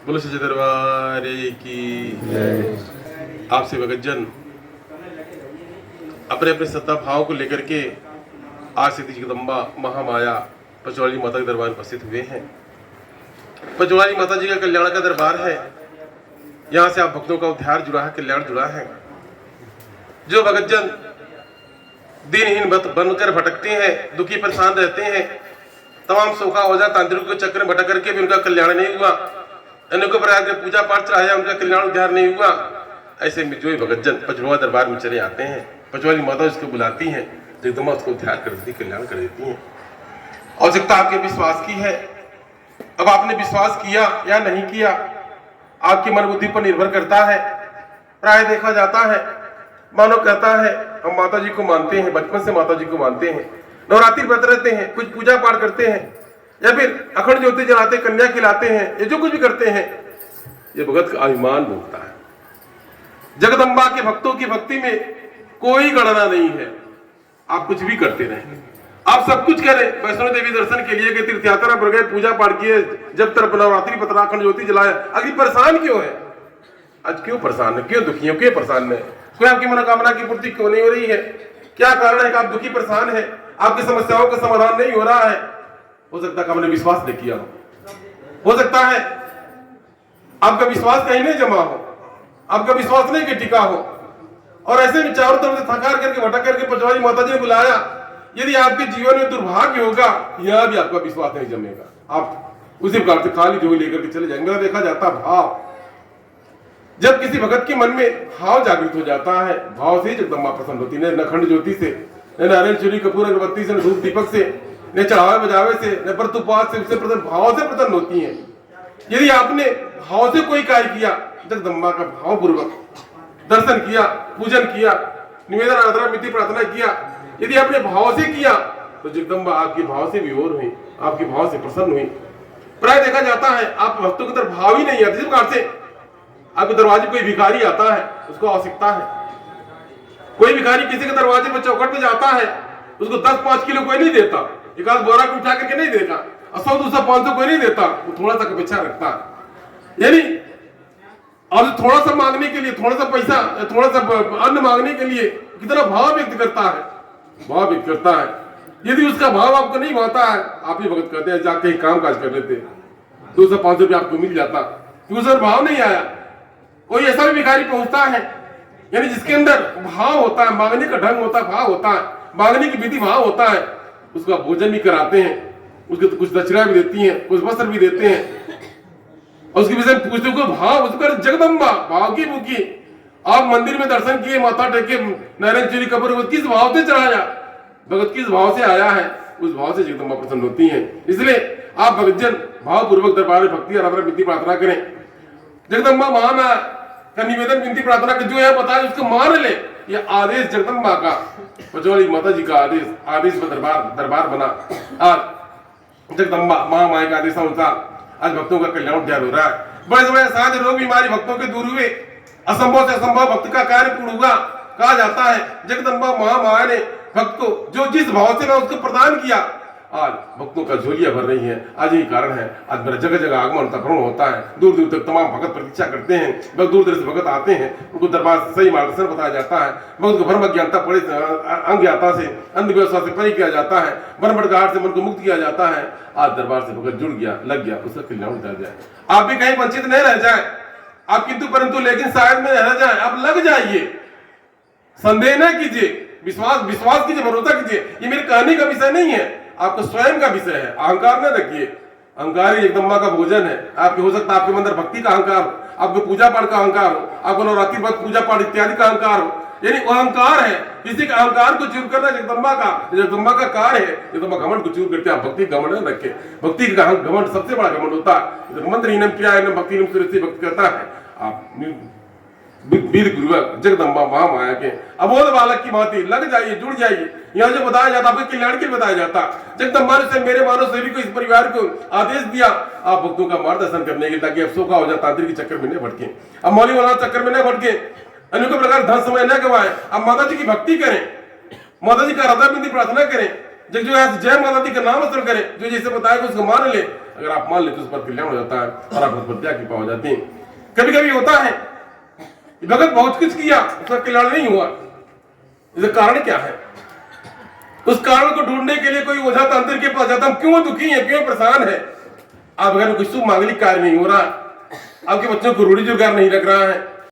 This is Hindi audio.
बोलो सच्चे दरबार की जय। आपसे भगतजन अपने अपने सत्ता भाव को लेकर के आज से जगदम्बा महामाया पचवाड़ी माता के दरबार में उपस्थित हुए हैं। पचवाड़ी माता जी का कल्याण का दरबार है। यहाँ से आप भक्तों का उद्धार जुड़ा है, कल्याण जुड़ा है। जो भगतजन दिनहीन भक्त बनकर भटकते हैं, दुखी परेशान रहते हैं, तमाम सोखा ओझा तांत्रिक के चक्कर में भटक करके भी उनका कल्याण नहीं हुआ, अनेकों प्रकार के पूजा पाठ चढ़ाया, उनका कल्याण उद्धार नहीं हुआ, ऐसे में जो भगतजन पचवाड़ा दरबार में चले आते हैं, पचवाड़ी माता उसको बुलाती हैं, जगदम्बा उसको उद्धार कर देती, कल्याण कर देती हैं। आवश्यकता आपके विश्वास की है। अब आपने विश्वास किया या नहीं किया आपकी मन बुद्धि पर निर्भर करता है। प्राय देखा जाता है, मानो कहता है हम माता जी को मानते हैं, बचपन से माता जी को मानते हैं, नवरात्रि व्रत रहते हैं, कुछ पूजा पाठ करते हैं, या फिर अखंड ज्योति जलाते, कन्या खिलाते हैं, ये जो कुछ भी करते हैं, ये भगत का अभिमान भोगता है। जगदम्बा के भक्तों की भक्ति में कोई गणना नहीं है। आप कुछ भी करते रहें, आप सब कुछ करें, वैष्णो देवी दर्शन के लिए तीर्थ यात्रा पर गए, पूजा पाठ किए, जब तक नवरात्रि पतरा अखंड ज्योति जलाया, अभी परेशान क्यों है? आज क्यों परेशान है? क्यों दुखी हो? क्यों परेशान है? कोई आपकी मनोकामना की पूर्ति क्यों नहीं हो रही है? क्या कारण है कि आप दुखी परेशान है? आपकी समस्याओं का समाधान नहीं हो रहा है। हो सकता है आपने विश्वास नहीं किया हो सकता है आपका विश्वास कहीं नहीं जमा हो, आपका विश्वास नहीं कि टिका हो, और ऐसे में चारों तरफ से थकार करके भटक करके पचवाड़ी माता जी ने बुलाया। यदि आपके जीवन में दुर्भाग्य होगा, यह भी आपका विश्वास नहीं जमेगा, आप उसी प्रकार से खाली झोली लेकर के चले जाएंगे। देखा जाता भाव, जब किसी भगत के मन में भाव जागृत हो जाता है, भाव से ही जगदम्बा प्रसन्न होती है। न अखंड ज्योति से, न नारियल चूरी कपूर अगरबत्ती से, न धूप दीपक से, न चढ़ावे बजावे से, न व्रत उपवास से, उससे प्रसन्न भाव से प्रसन्न होती है। यदि आपने भाव से कोई कार्य किया, जगदम्बा का भाव पूर्वक दर्शन किया, पूजन किया, निवेदन आराधना विधि प्रार्थना किया, यदि आपने भाव से किया तो जगदम्बा आपके भाव से विभोर हुई, आपके भाव से प्रसन्न हुई। प्राय देखा जाता है आप भक्तों की तरफ भाव ही नहीं आते। जिस प्रकार से आपके दरवाजे कोई भिखारी आता है, उसको आवश्यकता है, कोई भिखारी किसी के दरवाजे पर चौखट में जाता है, उसको 10-5 किलो कोई नहीं देता, एक आध बोरा को उठा करके नहीं देगा, 100-200-500 कोई नहीं देता, वो थोड़ा सा अपेक्षा रखता है। यानी और थोड़ा सा मांगने के लिए, थोड़ा सा पैसा, थोड़ा सा अन्न मांगने के लिए कितना भाव व्यक्त करता है, भाव व्यक्त करता है। यदि उसका भाव आपको नहीं भाता है, आप ही भगत कहते हैं जाके काम काज कर लेते, 200-500 रुपया आपको मिल जाता, क्यों सर भाव नहीं आया। कोई ऐसा भी भिखारी पहुंचता है, यानी जिसके अंदर भाव होता है, मांगने का ढंग होता है, भाव होता है, मांगने की विधि भाव होता है, उसका भोजन भी कराते हैं, उसके कुछ दक्षिणा भी देती हैं, कुछ वस्त्र भी देते हैं, और उसके विषय में पूछते को भाव, उसको जगदम्बा भाव की भूखी। आप मंदिर में दर्शन किए, माथा टेके, नारियल चूरी कपूर किस भाव से चढ़ाया, भगत किस भाव से आया है, उस भाव से जगदम्बा प्रसन्न होती है। इसलिए आप भक्तजन भाव पूर्वक दरबार में भक्ति आराधना विधि प्रार्थना करें। जगदम्बा महामाया का निवेदन विनती प्रार्थना जो है बताए उसको मान ले। यह आदेश जगदम्बा का, पचवाड़ी माता जी का आदेश में दरबार बना। आज जगदम्बा महामाया का आदेश अनुसार आज भक्तों का कल्याण उद्धार हो रहा है। बड़े बड़े सारे रोग बीमारी भक्तों के दूर हुए, असंभव से असंभव भक्त का कार्य पूर्ण हुआ। कहा जाता है जगदम्बा महामाया ने भक्त को जो जिस भाव से मैं उसको प्रदान किया, आज भक्तों का झोलियां भर रही है। आज यही कारण है, आज मेरा जगह जगह आगमन तकरण होता है, दूर दूर तक तमाम भगत प्रतीक्षा करते हैं, बहुत दूर दूर से भगत आते हैं, उनको दरबार से सही मार्गदर्शन बताया जाता है, भक्त को भ्रम अज्ञानता पड़े अज्ञानता से, अंधविश्वास से परे किया जाता है, भ्रमटगाहट से मन को मुक्त किया जाता है। आज दरबार से भगत जुड़ गया, लग गया, उसका कल्याण उतर जाए। आप भी कहीं वंचित नहीं रह जाए, आप किंतु परंतु लेकिन शायद में रह जाए, आप लग जाइए, संदेह न कीजिए, विश्वास कीजिए, भरोसा कीजिए। ये मेरे कहने का विषय नहीं है, आपका स्वयं का विषय है। अहंकार न रखिए, अहंकार ही जगदम्बा का भोजन है। आपके हो सकता है आपके अंदर भक्ति का अहंकार हो, आपको पूजा पाठ का अहंकार हो, आपको नवरात्रि व्रत पूजा पाठ इत्यादि का अहंकार हो, यानी वो अहंकार है। किसी के अहंकार को चूर करना जगदम्बा का कार्य है। जगदम्बा घमंड को चूर करते आप भक्ति घमंड न रखे। भक्ति का घमंड सबसे बड़ा घमंड होता है। मंत्रहीनम क्रिया है, भक्ति भक्त करता है। आप वीर गुरुवक जगदम्बा महामाया के अबोध बालक की भांति लग जाइए, जुड़ जाइए। यहाँ जो बताया जाता आपके कल्याण के लिए बताया जाता। जगदम्बा ने मेरे मानव सेवी को, इस परिवार को आदेश दिया आप भक्तों का मार्गदर्शन करने के, ताकि अफसों का हो जाए, तांत्रिक के चक्कर में न भटके, अब मौली वाला चक्कर में न भटके, अनेकों प्रकार धन समय न गवाए। अब माता जी की भक्ति करें, माता जी का आराधना विधि प्रार्थना करें, जब जो है जय माता दी का नाम स्मरण करे, जो जैसे बताया उसको मान ले, अगर आप मान ले तो उस पर कल्याण हो जाता है और आप उस पर त्याग कृपा हो जाती है। कभी कभी होता है भगत बहुत कुछ किया, उसका कल्याण नहीं हुआ, इसका कारण क्या है? उस कारण को ढूंढने के लिए कोई ओझा तांत्रिक के पास जाता, हम क्यों दुखी है, क्यों परेशान है? आप घर में कुछ शुभ मांगलिक कार्य नहीं हो रहा, आपके बच्चों को रूढ़ी जुगाड़ नहीं लग रहा है,